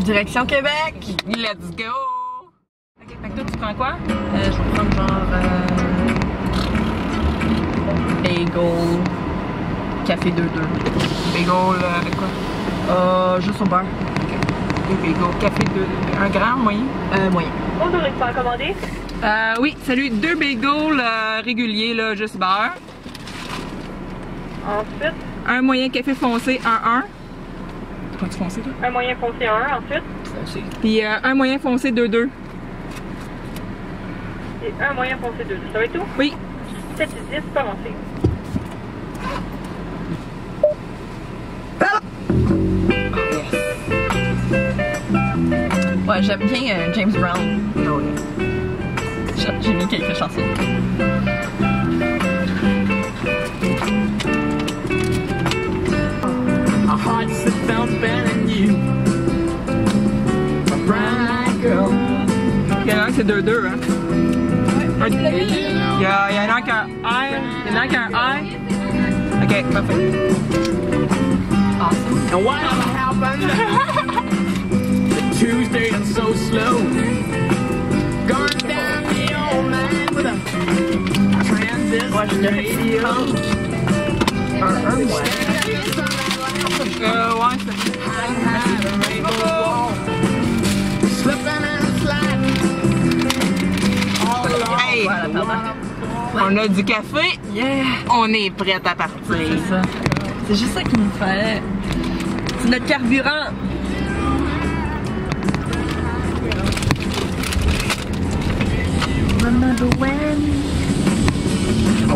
Direction Québec! Let's go! Ok, fait que toi, tu prends quoi? Je vais prendre genre bagel, café 2-2. Bagel avec quoi? Juste au beurre. Deux bagels. Café 2, un grand, moyen? Moyen. Bonjour, est-ce pas commandé? Oui, salut. 2 bagels réguliers, là, juste beurre. Ensuite, Un moyen café foncé, 1-1. Prends-tu foncé, toi? un moyen foncé 1, ensuite, Foncé. Puis un moyen foncé, 2-2. et un moyen foncé 2. Ça va être tout? Oui. 7 et 10, commencez. Ouais, j'aime bien James Brown. Oh, J'ai mis quelques chansons. Our hearts have found better you. A brown girl. Il y en a un, c'est 2-2, hein? Il y en a un qui a un I. Il y en a un qui a un I. Ok, parfait. Awesome. And whatever happened? The Tuesday and so slow. Gone down the old man with a transistor radio. Un mois. Ouais, c'est... Had a rainbow wall. Slipping and sliding. All along. Hey, Voilà, pardon. on a du café. Yeah! On est prête à partir. C'est ça. C'est juste ça qu'il nous fallait. C'est notre carburant. Remember when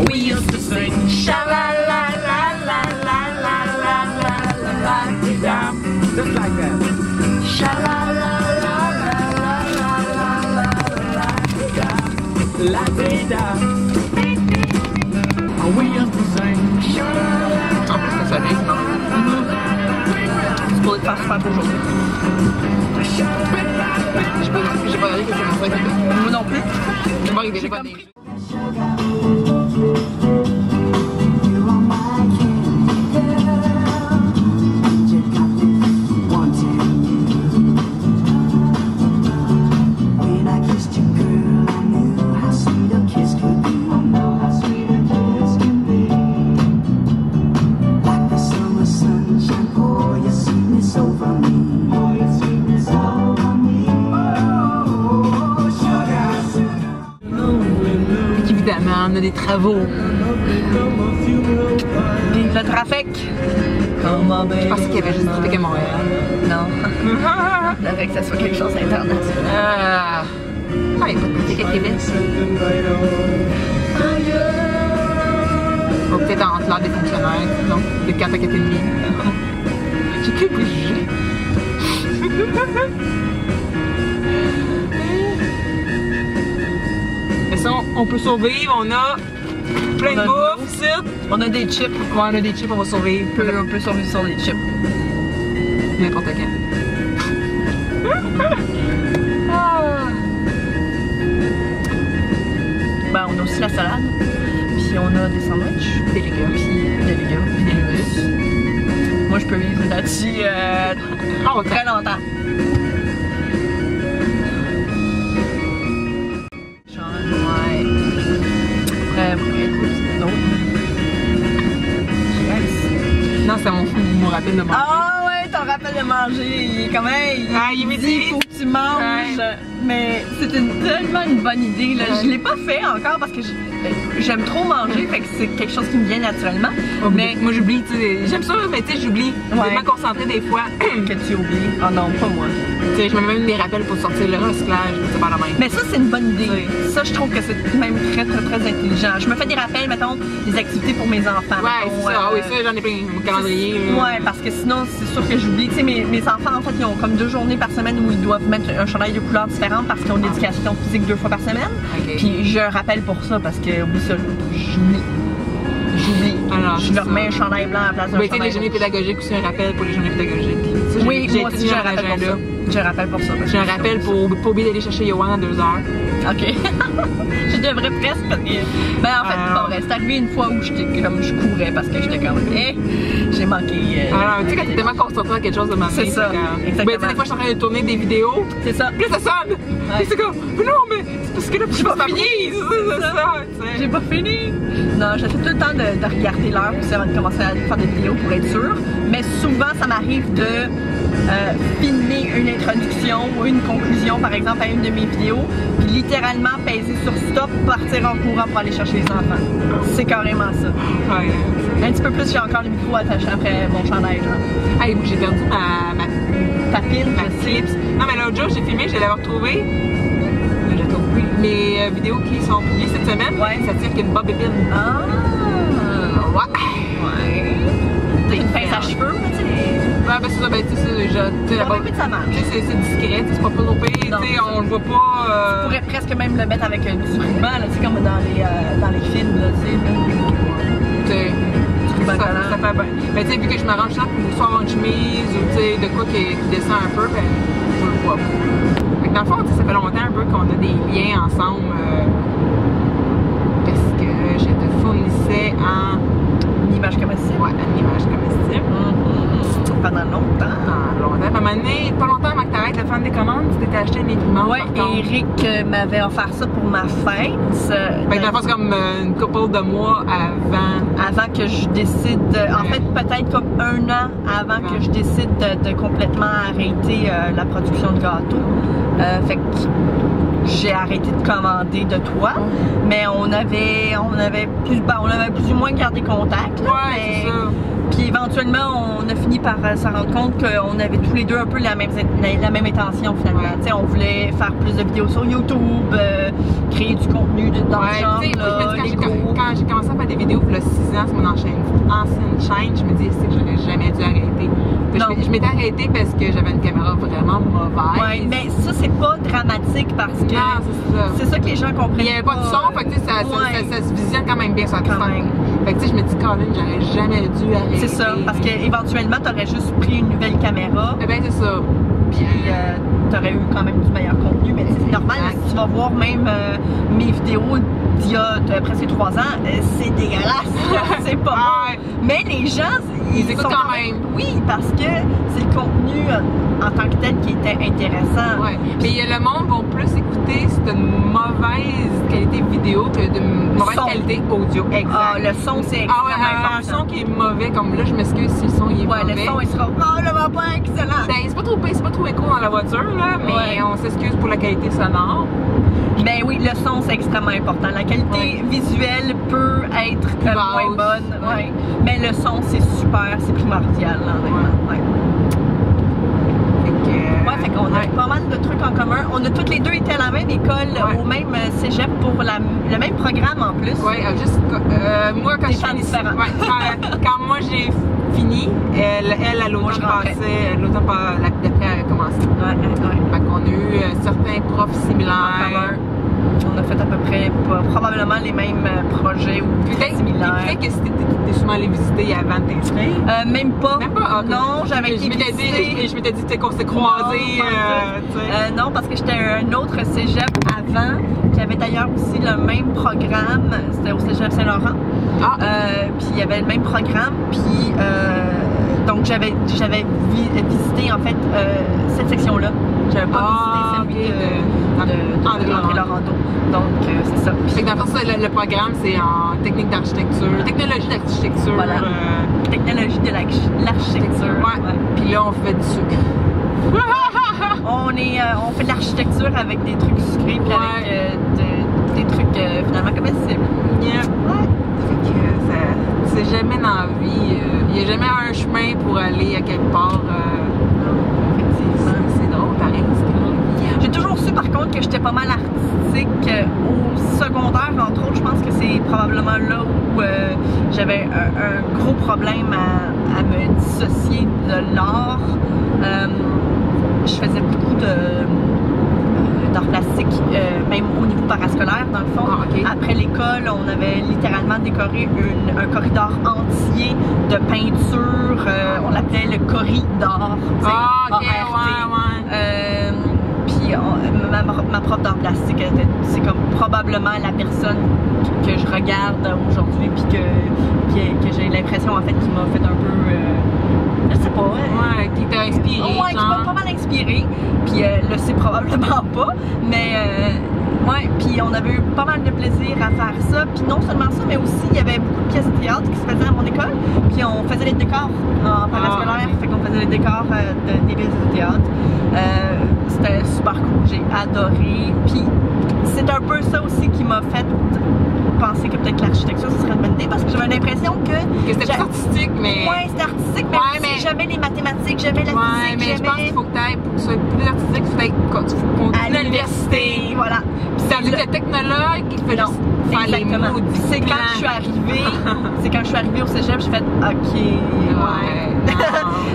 We used to sing sha la la la la la la la la la la. Yeah, just like that. Sha la la la la la la la la la la la da. We used to sing sha la la. En plus, ça sonne, non? c'est pour faire super beau aujourd'hui. J'ai pas regardé que c'est mon frère. Moi non plus. Moi, il est déjà pas des... Évidemment, on a des travaux. Puis le trafic. Comment Je pensais qu'il y avait juste du trafic à Montréal. Non. Avec que ça soit quelque chose d'international. Ah, il n'y a pas de trafic à Québec. Ou peut-être entre l'heure des fonctionnaires, non? De 4 à 4 et demi. J'ai que préjugés. Mais ça, on peut survivre, on a plein de bouffe ici. On a des chips. Ouais, on a des chips, on va survivre. On peut survivre sur des chips. N'importe quand. Ah. Ben, on a aussi la salade. Puis on a des sandwichs. Des légumes. Puis des légumes. Puis des légumes. Moi, je peux vivre là-dessus très longtemps. Ouais. Écoute, non. Yes. Non, c'est mon rappel de manger. Ah ouais, ton rappel de manger, il est quand même. Il est midi. Il faut que tu manges. Ouais. Mais c'est tellement une bonne idée. Là. Ouais. Je l'ai pas fait encore parce que j'aime trop manger, fait que c'est quelque chose qui me vient naturellement. Mais moi j'oublie, tu sais, j'aime ça, mais tu sais, j'oublie. Je Ouais. suis tellement concentrée des fois. Que tu oublies. Ah non, pas moi. Tu sais, je me mets même des rappels pour sortir le recyclage, c'est pas la même. Mais ça, c'est une bonne idée. Oui. Ça, je trouve que c'est même très, très, très intelligent. Je me fais des rappels, mettons, des activités pour mes enfants. Ouais, mettons, c'est ça. Ah oui, ça, j'en ai plein. Mon calendrier. Ouais, parce que sinon, c'est sûr que j'oublie. Tu sais, mes enfants, en fait, ils ont comme 2 journées par semaine où ils doivent mettre un chandail de couleurs différentes parce qu'ils ont de l'éducation physique 2 fois par semaine. Ok. Puis je rappelle pour ça parce que, oublie ça, j'oublie. Alors, Je leur mets un chandail blanc à la place d'un Oui, tu sais, chandail les journées rouge. pédagogiques aussi, un rappel pour les journées pédagogiques. Ça, Oui, moi aussi, j'ai un dans rappel pour l'agenda. ça. J'ai un rappel pour ça. J'ai un rappel pour pas oublier d'aller chercher Yoann à 2 heures. Ok. Je devrais presque parce que. Ben en fait, c'est pas vrai. C'est arrivé une fois où je courais parce que j'étais comme. J'ai manqué. Alors, tu sais, quand t'es tellement concentré à quelque chose de ma vie. C'est ça. Exactement. Ben, tu sais, des fois, je suis en train de tourner des vidéos. C'est ça. Puis là, ça sonne. Ouais. Et c'est comme, mais non, mais c'est parce que là, J'ai pas fini. C'est ça, tu sais. J'ai pas fini. Non, j'essaie tout le temps de regarder l'heure aussi avant de commencer à faire des vidéos pour être sûre. Mais souvent, ça m'arrive de filmer une introduction ou une conclusion, par exemple, à une de mes vidéos, puis littéralement peser sur stop, partir en courant pour aller chercher les enfants. C'est carrément ça. Ouais. Un petit peu plus, j'ai encore le micro attaché après mon chandail. Hey, j'ai perdu Ta pile, ma clips. Non, mais l'autre jour, j'ai filmé, je l'avais retrouvé. J'ai retrouvé mes vidéos qui sont publiées cette semaine. Ouais. Ça tire qu'une bob épine. Ah! Ouais. T'as une pince à cheveux, tu sais. Ouais, ben c'est ça, ben tu sais, La bob épine, ça marche. c'est discret, c'est pas trop pire, Non, tu sais, c'est on le voit pas. On pourrait presque même le mettre avec du ruban, là, tu sais, comme dans les films, là, tu sais. Ça fait bien. Mais tu sais, vu que je m'arrange ça pour soit avoir une chemise ou tu sais, de quoi qui descend un peu, ben, je le vois pas. Fait que dans le fond, tu sais, ça fait longtemps un peu qu'on a des liens ensemble parce que je te fournissais Une image comestible. ouais, une image comestible. Pendant longtemps. Longtemps. Puis à un moment donné, pas longtemps avant que tu arrêtes de faire des commandes, tu t'étais acheté un imprimante. Ouais, Eric m'avait offert ça pour ma fête. Fait que dans le fond, c'est comme une couple de mois Avant que je décide, en fait peut-être comme 1 an avant que je décide de complètement arrêter la production de gâteaux. Fait que j'ai arrêté de commander de toi, mais on avait plus ou moins gardé contact. Là, ouais, mais... c'est ça. Puis éventuellement, on a fini par se rendre compte qu'on avait tous les deux un peu la même intention finalement. Ouais. T'sais, on voulait faire plus de vidéos sur YouTube, créer du contenu dans le genre, tu sais, là, les cours. quand j'ai commencé à faire des vidéos il y a 6 ans sur mon ancienne chaîne, je me disais que j'aurais jamais dû arrêter. Je m'étais arrêtée parce que j'avais une caméra vraiment mauvaise. Ouais, mais ça c'est pas dramatique parce que c'est ça que les gens comprennent. Il n'y avait pas de son, fait que ça se visionne quand même bien sur la quand même. Fait que tu sais, je me dis, Colin, j'aurais jamais dû arrêter. C'est ça, parce qu'éventuellement, t'aurais juste pris une nouvelle caméra. Eh ben c'est ça. Puis t'aurais eu quand même du meilleur contenu, mais c'est normal, si tu vas voir même mes vidéos d'il y a presque 3 ans, c'est dégueulasse, c'est pas bon. Mais les gens, ils écoutent quand même. Oui, parce que c'est le contenu en tant que tel qui était intéressant. Ouais. Mais le monde va plus écouter c'est une mauvaise qualité vidéo que de mauvaise qualité audio. Exact. Ah, le son, c'est extrêmement important. Un son qui est mauvais, comme là, je m'excuse si le son il est mauvais. Ouais, le son, il sera probablement pas excellent. Ben, c'est pas trop écho dans la voiture, là, mais on s'excuse pour la qualité sonore. Ben oui, le son, c'est extrêmement important. La qualité visuelle peut être moins bonne, mais le son, c'est super, c'est primordial, là, honnêtement. Fait qu'on a pas mal de trucs en commun. On a toutes les deux été à la même école, au même cégep pour le même programme en plus. Oui, juste moi quand quand moi j'ai fini, elle à l'automne passé, l'automne d'après elle a commencé. Fait qu'on a eu certains profs similaires. On a fait à peu près probablement les mêmes projets ou similaires. Peut-être que t'es souvent allé visiter avant de t'inscrire? Même pas. Même pas? Okay. Non, j'avais été visiter. Je m'étais dit qu'on s'était croisés. Non, parce que j'étais à un autre cégep avant, qui avait d'ailleurs aussi le même programme. C'était au cégep Saint-Laurent. Puis il y avait le même programme. Puis donc j'avais visité en fait cette section-là. J'avais pas visité celui de Laurando. Donc c'est ça. Fait que dans le fond, le programme c'est en technique d'architecture, technologie d'architecture. Voilà. Technologie de l'architecture. Puis là on fait du sucre. On fait de l'architecture avec des trucs sucrés puis avec des trucs finalement comestibles. Fait que c'est jamais dans la vie. Il n'y a jamais un chemin pour aller à quelque part. C'est drôle, pareil. J'ai toujours su par contre que j'étais pas mal artistique au secondaire, entre autres. Je pense que c'est probablement là où j'avais un gros problème à me dissocier de l'art. Je faisais beaucoup d'art plastique, même au niveau parascolaire dans le fond. Après l'école, on avait littéralement décoré un corridor entier de peinture. On l'appelait le corridor. ma prof d'art plastique, c'est comme probablement la personne que je regarde aujourd'hui, puis que j'ai l'impression en fait qui m'a fait un peu, je sais pas. Ouais, qui t'a inspiré. Ouais, qui m'a pas mal inspiré. Puis là, c'est probablement pas, mais ouais, puis on avait eu pas mal de plaisir à faire ça. Puis non seulement ça, mais aussi il y avait beaucoup de pièces de théâtre qui se faisaient à mon école. Puis on faisait les décors en parascolaire, fait qu'on faisait les décors des pièces de théâtre. C'était super cool, j'ai adoré. Puis c'est un peu ça aussi qui m'a fait penser que peut-être que l'architecture ce serait une bonne idée, parce que j'avais l'impression que c'était plus artistique, mais. Ouais, c'était artistique, mais, ouais, mais j'aimais les mathématiques, j'aimais la physique, mais je pense qu'il faut que tu ailles, pour que ce soit plus artistique, il faut que tu continues à l'université. Voilà. Tandis que le technologue, il fait juste faire les mots. C'est quand je suis arrivée, au cégep, j'ai fait OK. Ouais.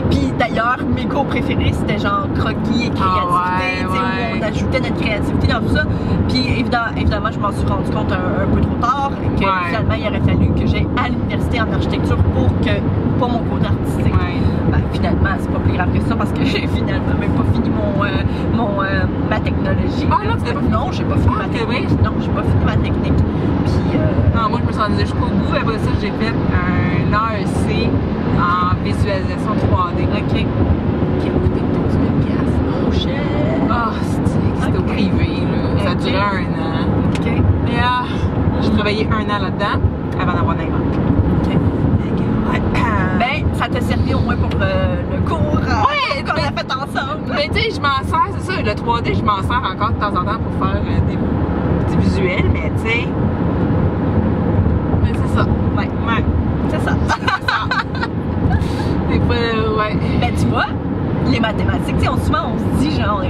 Puis d'ailleurs, mes cours préférés, c'était genre croquis et créativité, où on ajoutait notre créativité dans tout ça. Puis évidemment, je m'en suis rendu compte un peu trop tard que finalement, il aurait fallu que j'aille à l'université en architecture pour mon côté artistique. Ben, finalement, c'est pas plus grave que ça, parce que j'ai finalement même pas fini ma technologie. Ah là, non, j'ai pas fini ma technique. Non, j'ai pas fini ma technique. Puis non, moi je me suis rendue jusqu'au bout. Après ça, j'ai fait un AEC en visualisation 3D. OK. Qui a coûté 12 000 $. Oh shit! Ah, c'était au privé, là. Ça a duré 1 an. OK. Et j'ai travaillé 1 an là-dedans avant d'avoir un inventaire. OK. Ben, ça t'a servi au moins pour le cours qu'on a fait ensemble. Mais tu sais, je m'en sers, c'est ça, le 3D, je m'en sers encore de temps en temps pour faire des visuels, mais tu sais. Mais c'est ça. Ouais. C'est ça. C'est pas. Ouais. Ben, tu vois, les mathématiques, tu sais, souvent on se dit, genre,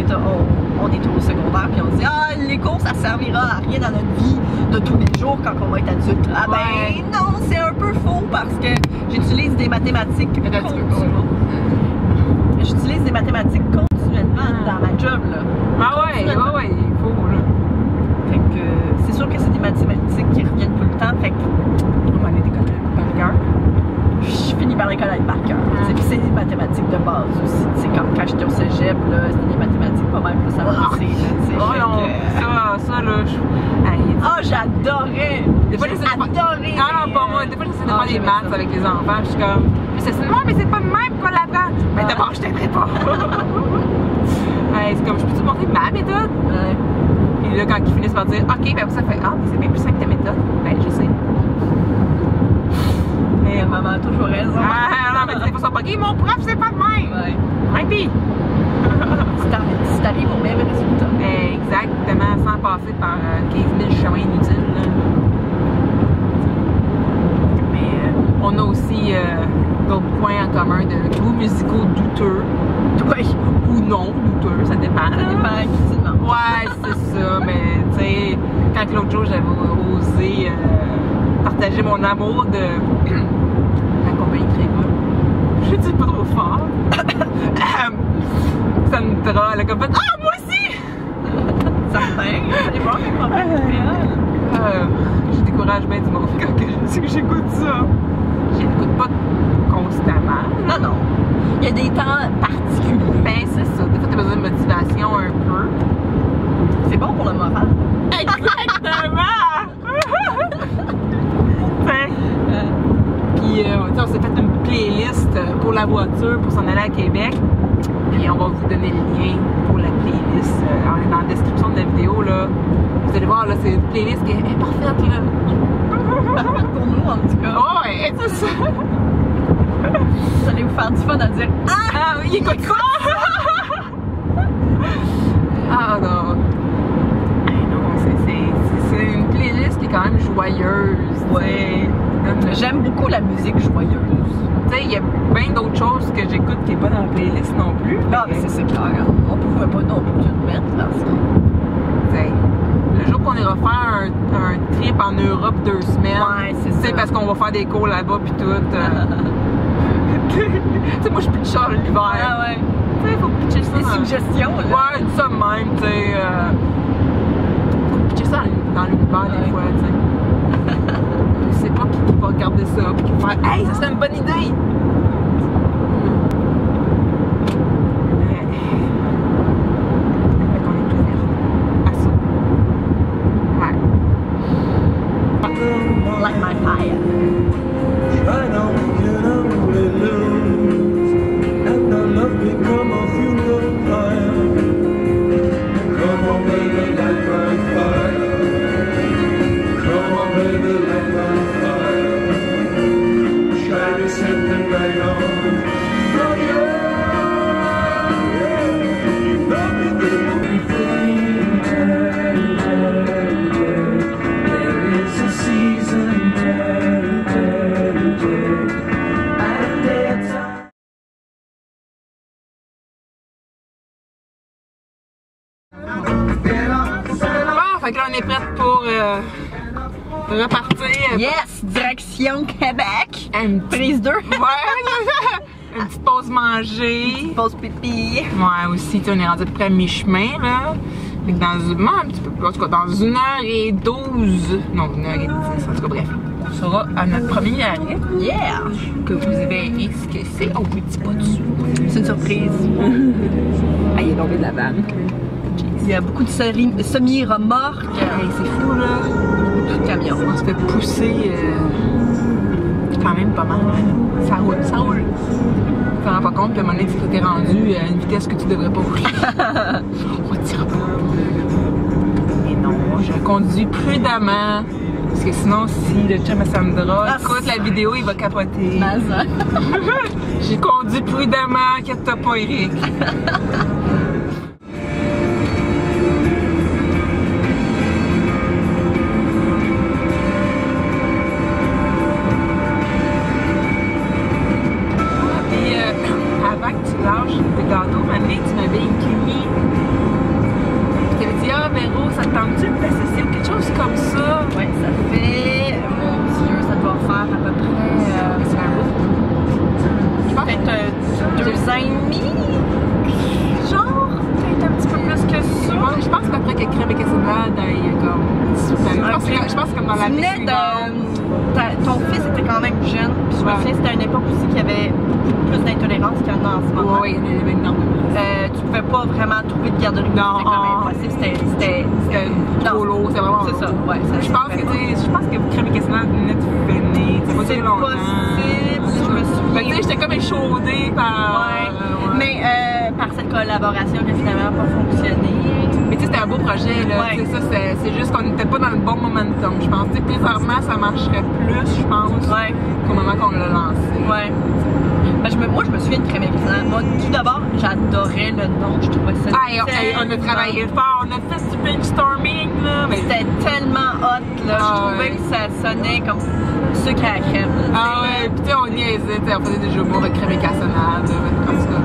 on est au secondaire, puis on se dit, les cours, ça servira à rien dans notre vie de tous les jours quand on va être adulte. Ah ben, non, c'est un peu faux, parce que j'utilise des mathématiques continuellement. J'utilise des mathématiques continuellement dans ma job, là. Ah ouais, il faut, là. Fait que c'est sûr que c'est des mathématiques qui reviennent tout le temps, fait que on va aller décoller par cœur. Je finis par les connaître par cœur. Puis c'est des mathématiques de base aussi. C'est comme quand j'étais au cégep, là, c'était des mathématiques pas mal plus avancées. Ça, là, j'adorais! Des fois, j'essaie de faire... Non, pas moi. Des fois, j'essaie de faire des maths avec les enfants, je suis comme... mais c'est pas de même qu'on l'apprend! Mais d'abord, je t'aiderai pas! C'est comme, je peux te montrer ma méthode? Et là, quand ils finissent par dire, OK, ben ça fait, mais c'est bien plus simple ta méthode. Ben, je sais. Mais maman a toujours raison. Non, mais des fois, ils sont pas OK, mon prof, c'est pas de même! Ouais. Puis... si t'arrives au même résultat. Exactement, sans passer par 15 000 chemins inutiles. Là. Mais on a aussi d'autres points en commun de goûts musicaux douteux. Ou non douteux, ça dépend. Ça dépend effectivement. Ouais, c'est ça, mais tu sais, quand l'autre jour j'avais osé partager mon amour de la compagnie Tréma, je dis pas trop fort. Ça me troll, comme fait, moi aussi! Certain, allez voir mes problèmes. Je décourage bien du monde quand j'écoute ça. Je l'écoute pas constamment. Non. Il y a des temps particuliers. Ben, c'est ça. Des fois, t'as besoin de motivation un peu. C'est bon pour le moral. Exactement! Puis, on s'est fait une playlist pour la voiture pour s'en aller à Québec. Puis, on va vous donner le lien pour la playlist. On est dans la description de la vidéo, là. Vous allez voir, là, c'est une playlist qui est parfaite, là. Parfaite pour nous, en tout cas. Oh, ouais, c'est ça! Vous allez vous faire du fun à dire il écoute ça! Non. C'est une playlist qui est quand même joyeuse. Ouais. J'aime beaucoup la musique joyeuse. Tu sais, il y a bien d'autres choses que j'écoute qui n'est pas dans la playlist non plus. Non, mais c'est clair. On pouvait pas non plus tout mettre parce que. Le jour qu'on ira faire un trip en Europe 2 semaines, c'est parce qu'on va faire des cours là-bas puis tout. Tu sais, moi je pitch ça l'hiver. Ah ouais. Tu sais, faut pitcher ça. Des suggestions, là. Ouais, ça même, tu sais. Faut pitcher ça dans l'hiver des fois, tu sais. Je sais pas qui va regarder ça puis qui va faire, hey, ça serait une bonne idée! Mais qu'on est ouvert. Bon, fait que là, on est prête pour repartir. Yes! Direction Québec! Prise 2! Ouais! Une petite pause manger. Pause pipi. Ouais, aussi, on est rendu à peu près à mi-chemin, là. Fait que dans un petit peu plus, en tout cas, dans 1h12. Non, 1h10, en tout cas, bref. On sera à notre premier arrêt. Yeah! Que vous verrez ce que c'est. Oh, oui, dis pas dessus. C'est une surprise. Ah, il est tombé de la vanne. Il y a beaucoup de semi-remorques. Hey, c'est fou, là. Beaucoup de camions. On se fait pousser quand même pas mal. Ça roule, ça roule. Tu t'en rends pas compte que à un moment donné, tu t'es rendu à une vitesse que tu devrais pas rouler. On tire pas. Mais non, je conduis prudemment. Parce que sinon, si le chum à Sandra écoute la vidéo, il va capoter. J'ai conduit prudemment, inquiète-toi pas, Eric. Tes gâteaux, ma mère, tu m'avais écrit. Tu t'avais dit, ah, Véro, ça te tente-tu de t'associer ou quelque chose comme ça? Oui, ça fait, mon Dieu, ça doit faire à peu près, c'est un bout. Je pense peut-être 2 ans et demi, genre, peut-être un petit peu plus que ça. Je pense qu'après que Crème et Cassonade aille comme. Je pense comme dans la vie. Ton fils était quand même jeune, puis je me souviens c'était à une époque aussi qu'il y avait plus d'intolérance qu'il y en a en ce moment. Oui, il y en avait énormément. Tu pouvais pas vraiment trouver de garderie. Non, c'était quand même impossible. C'était trop lourd, c'est vraiment. C'est ça, ouais. Je pense que Crème et Cassonade venait de finir. Ça va durer longtemps. Possible, je me souviens. Fait que j'étais comme échaudée par. Mais par cette collaboration qui a finalement pas fonctionné. Mais tu sais, c'était un beau projet, là. Ouais. Ça, c'est juste qu'on n'était pas dans le bon momentum. Je pense que bizarrement, ça marcherait plus, je pense, qu'au moment qu'on l'a lancé. Ouais. Ben, moi, je me souviens de Crème et Cassonade. Moi, tout d'abord, j'adorais le nom. Je trouvais ça. On a travaillé fort, on a fait du brainstorming, là. C'était tellement hot, là. Je trouvais que ça sonnait comme sucre à la crème. Là, ouais, pis tu sais, on niaisait, on faisait des jeux mots avec Crème et Cassonade, là. En tout cas.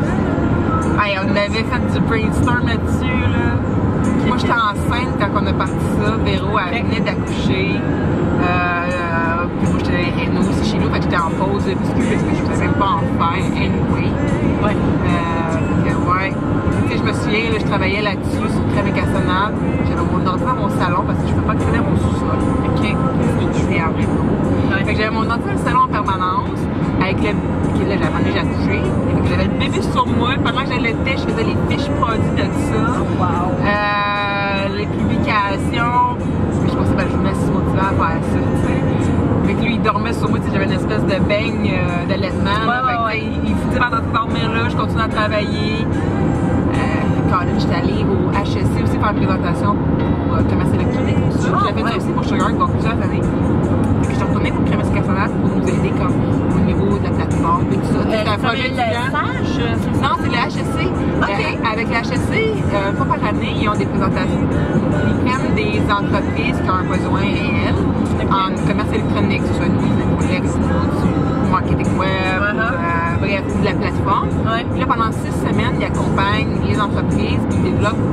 On avait fait du brainstorm là-dessus, là. Moi, j'étais enceinte quand on a parti ça. Véro, elle venait d'accoucher. Puis moi, j'étais Réno aussi chez nous. Fait que j'étais en pause parce que je ne savais même pas en faire anyway. Ouais. Tu sais, je me souviens, là, je travaillais là-dessus sur Crème et Cassonade. J'avais mon ordi dans mon salon parce que je ne peux pas créer mon sous-sol. OK. Parce qu'il était en Réno. Fait que j'avais mon ordi dans le salon en permanence. Avec le. Là, j'avais accouché. J'avais le bébé sur moi. Pendant que j'allaitais, je faisais les fiches produits de ça. Wow. Les publications. Je pensais que je me suis motivée à faire ça. Fait que lui, il dormait sur moi. J'avais une espèce de beigne d'allaitement. Il se disait pendant de dormir là, je continue à travailler. Quand j'étais allée au HSC aussi faire une présentation pour commerce électronique. J'avais fait ça aussi pour Sugar donc plusieurs années. Fait que je suis retournée pour Crème et Cassonade pour nous aider comme au niveau de la plateforme et tout ça. C'est un projet étudiant. Non, c'est le HSC. Avec le HSC, une fois par année, ils ont des présentations. Ils prennent des entreprises qui ont un besoin réel en commerce électronique, que ce soit nous, les collègues, du marketing web, bref, de la plateforme. Puis là, pendant 6 semaines, ils accompagnent les entreprises qui développent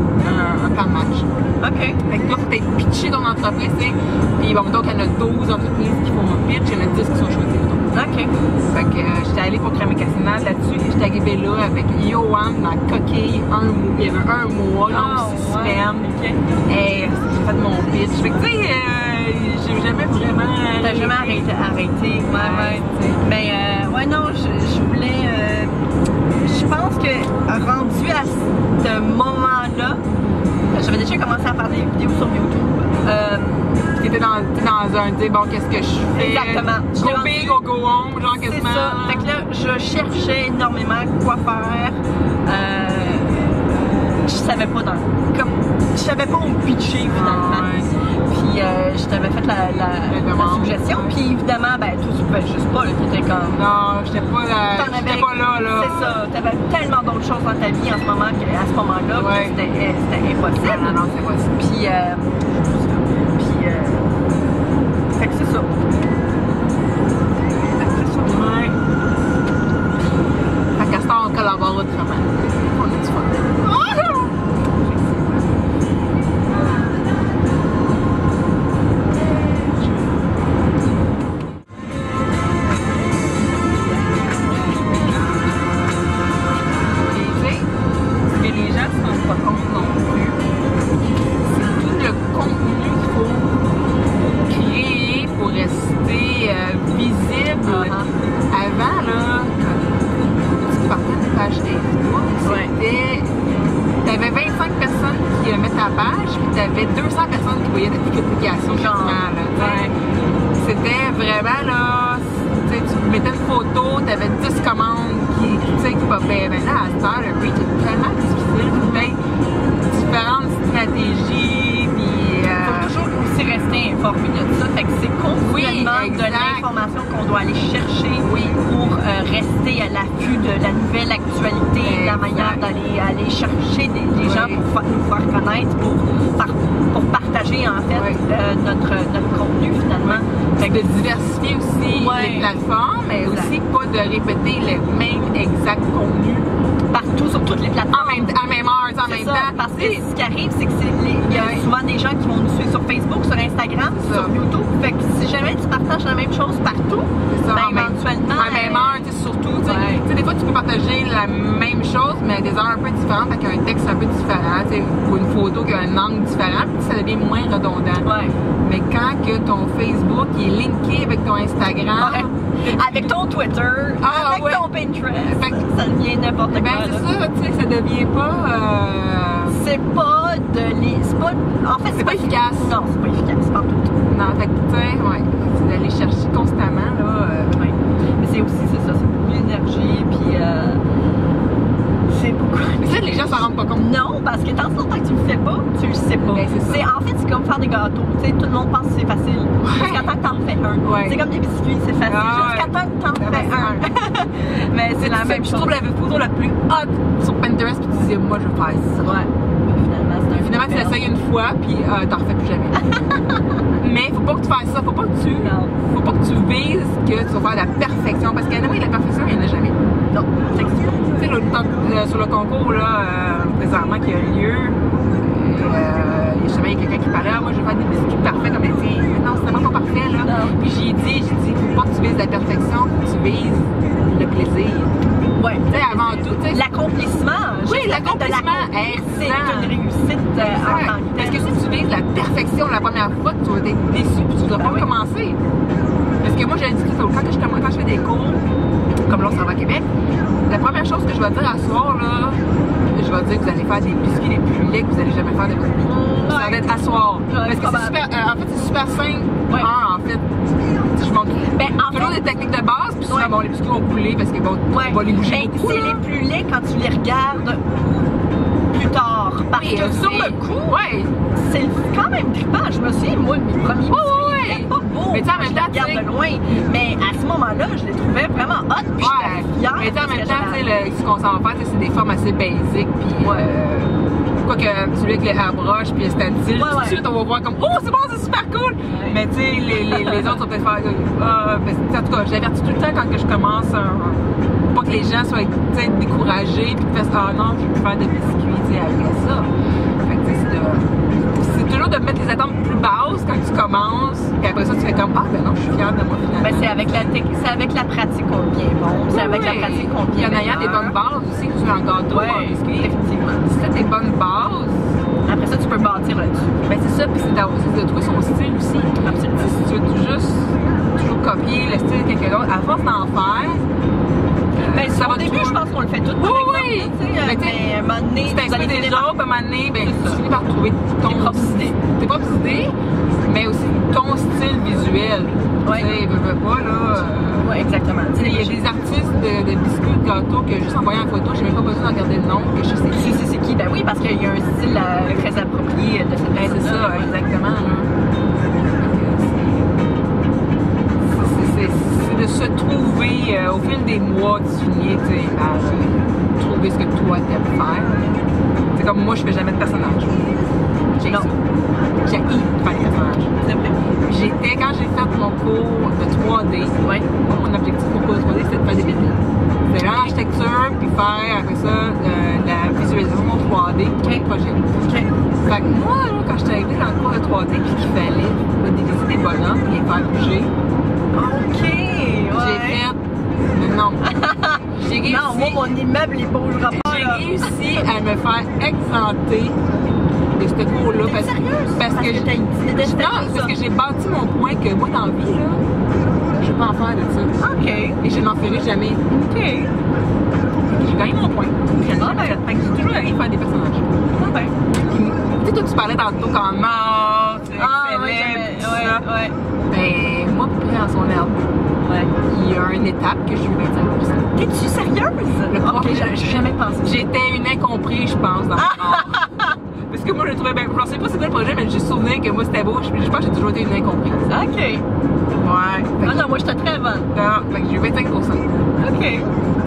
un plan de match. OK. Fait que là, faut être pitché dans l'entreprise, puis bon, donc, il y en a 12 entreprises qui font un pitch, il y en a 10 qui sont choisies. OK. Fait que j'étais allée pour Crème et Cassonade là-dessus et j'étais arrivée là avec Yoann dans la coquille il y avait un mois, donc 6 semaines. Et j'ai fait mon pitch. Fait que tu sais, j'ai jamais vraiment. T'as jamais arrêté. Mais non, je voulais. Je pense que rendu à ce moment-là, j'avais déjà commencé à faire des vidéos sur YouTube. T'étais dans un, bon, qu'est-ce que je fais? Exactement. Go big or go home, genre quasiment. C'est ça. Fait que là, je cherchais énormément quoi faire. Je savais pas je savais pas où me pitcher finalement. Puis je t'avais fait la suggestion. Puis évidemment, ben toi tu pouvais juste pas, t'étais comme. Non, j'étais pas là. C'est ça. T'avais tellement d'autres choses dans ta vie en ce moment qu'à ce moment-là, c'était impossible. Non, c'est possible. Puis fait que c'est ça. Fait qu'à ce temps, on collabore autrement. On a du fun. avait 200 personnes qui voyaient ta publication quasiment, là. C'était vraiment, là, tu mettais une photo, tu avais 10 commandes qui popaient. Mais là, à cette heure, le reach est tellement difficile, peut-être différentes stratégies, puis... faut toujours aussi rester informé de ça, fait que c'est continuellement de l'information qu'on doit aller chercher pour rester à l'affût de la nouvelle actualité, de la manière d'aller chercher des gens pour nous faire connaître, pour partager en fait notre contenu finalement. Fait que de diversifier aussi les plateformes, mais aussi pas de répéter le même exact contenu partout sur toutes les plateformes. À même heure, en même temps. Parce que ce qui arrive, c'est que il y a souvent des gens qui vont nous suivre sur Facebook, sur Instagram, sur YouTube. Fait que si jamais tu partages la même chose partout, éventuellement... À même heure, surtout, tu sais, des fois tu peux partager la même chose, mais à des heures un peu différentes, avec un texte un peu différent, ou une photo qui a un angle différent, puis ça devient moins redondant. Mais quand que ton Facebook est linké avec ton Instagram... Avec ton Twitter, avec ton Pinterest, ça devient n'importe quoi. C'est ça, tu sais, ça devient pas... C'est pas en fait, c'est pas efficace. Non, c'est pas efficace, pas tout. Non, fait que, tu sais, c'est d'aller chercher constamment, là. Mais c'est aussi, c'est beaucoup d'énergie, puis... c'est beaucoup... Mais ça, les gens s'en rendent pas compte. Non, parce que tant que tu le fais pas, tu le sais pas. En fait, c'est comme faire des gâteaux. Tu sais, tout le monde pense que c'est facile. Jusqu'à temps que t'en fais un. C'est comme des biscuits, c'est facile. Jusqu'à temps que t'en fais un. Mais c'est la même chose. Je trouve la photo la plus hot sur Pinterest, puis tu disais, moi, je vais faire ça. Finalement, tu l'essayes une fois, puis t'en refais plus jamais. Mais faut pas que tu fasses ça. Faut pas que tu vises que tu vas faire la perfection. Parce qu'à la perfection, il n'y en a jamais. Non, c'est exactement. Tu sais, sur le concours, là, présentement, qui a lieu, il y a quelqu'un qui parlait, moi je vais faire des biscuits parfaits, comme elle dit, non, c'est vraiment pas parfait, là. Puis j'ai dit, faut pas que tu vises la perfection, faut que tu vises le plaisir. Ouais. Tu sais, avant tout, tu sais. L'accomplissement. Oui, l'accomplissement, c'est une réussite en tant que telle. Parce que si tu vises la perfection la première fois, tu vas être déçu, puis tu dois pas commencer. Parce que moi, j'ai dit tout quand je fais des cours, comme là, on s'en va à Québec, la première chose que je vais dire à soir, là, je vais dire que vous allez faire des biscuits les plus laids que vous allez jamais faire de votre vie. Ça va être à soir. Parce que c'est super, en fait, c'est super simple. En fait, je montre toujours des techniques de base, puis souvent, bon, les biscuits vont couler parce que bon, on va les bouger beaucoup. C'est les plus laids quand tu les regardes plus tard. Parce que sur le coup, c'est quand même trippant. Je me souviens, moi, mes premiers biscuits, c'était pas beau. Mais tu sais, en même temps, je les regarde de loin. Mais à ce moment-là, je les trouvais vraiment hot, puis j'étais fière. Mais tu sais, en même temps, ce qu'on s'en va faire, c'est des formes assez basiques, puis quoique celui avec les airbrush puis le stencil, tout de suite on va voir comme oh c'est bon, c'est super cool. Mais tu sais, les autres vont peut-être faire en tout cas, j'avertis tout le temps quand que je commence pas que les gens soient découragés puis qu'ils fassent ah non, je vais plus faire de biscuits après ça. Fait que c'est toujours de mettre les attentes plus basses quand tu commences, et après ça tu fais comme ah ben non, je suis fière de moi finalement. Ben, c'est avec la pratique qu'on devient bon. C'est avec la pratique qu'on devient meilleur. Il y en a des bonnes bases aussi, que tu fais en gâteau, en biscuit. Effectivement. Si tu as des bonnes bases, après ça tu peux bâtir là-dessus. Ben c'est ça, puis c'est de trouver son style aussi. Absolument. Si tu veux juste toujours copier le style de quelqu'un d'autre, à force d'en faire. Ben, au début, je pense qu'on le fait tout. Oui! Mais à un moment donné, tu t'inspires des autres, à un moment donné, ben, tu finis par trouver tes propres idées, mais aussi ton style visuel. Tu sais, veux pas, là. Oui, exactement. Il y a des artistes de biscuits, de gâteaux que juste en voyant la photo, j'ai même pas besoin d'en regarder le nom, que je sais c'est qui. Ben oui, parce qu'il y a un style très approprié de cette personne. C'est ça, exactement. C'est de se trouver au fil des mois, tu finis par trouver ce que toi t'aimes faire. C'est comme moi, je fais jamais de personnage. J'ai faire des personnages. C'est vrai. Quand j'ai fait mon cours de 3D, mon objectif pour cours de 3D, c'était de faire des vidéos. C'était l'architecture, puis faire après ça la visualisation 3D pour le projet. Fait que moi, là, quand j'étais arrivée dans le cours de 3D, puis qu'il fallait modéliser des bonhommes et les faire bouger, j'ai fait. Non. J'ai réussi. Non, moi, mon immeuble, il bougera pas. J'ai réussi à me faire exempter de ce cours-là. Parce que j'ai bâti mon point que moi, dans la vie, là, je vais pas en faire de ça. Et je n'en ferai jamais. J'ai gagné mon point. Fait que j'ai toujours arrivé à faire des personnages. sais, toi, tu parlais tantôt quand mort, tu excellais, tout ça. Ouais. Ben, moi, pour en son air, il y a une étape que j'ai eu 25%. T'es-tu sérieuse? Ok, j'ai jamais pensé. J'étais une incomprise, je pense, dans mon corps. Parce que moi, je le trouvais bien. Je sais pas c'est quoi le projet, mais j'ai souvenir que moi, c'était beau. Je pense que j'ai toujours été une incomprise. Ok. Ouais. Ah non, moi, j'étais très bonne. Non, fait que j'ai eu 25%. Ok.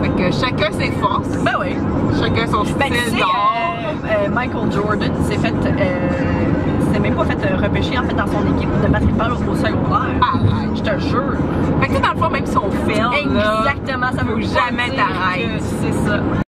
Fait que chacun ses forces. Ben oui. Chacun son style d'or. Michael Jordan s'est fait. s'est même pas fait repêcher en fait dans son équipe de basketball au secondaire. Arrête. Je te jure. Fait que dans le fond, même si on fait, Exactement, ça veut jamais t'arrêter. C'est ça.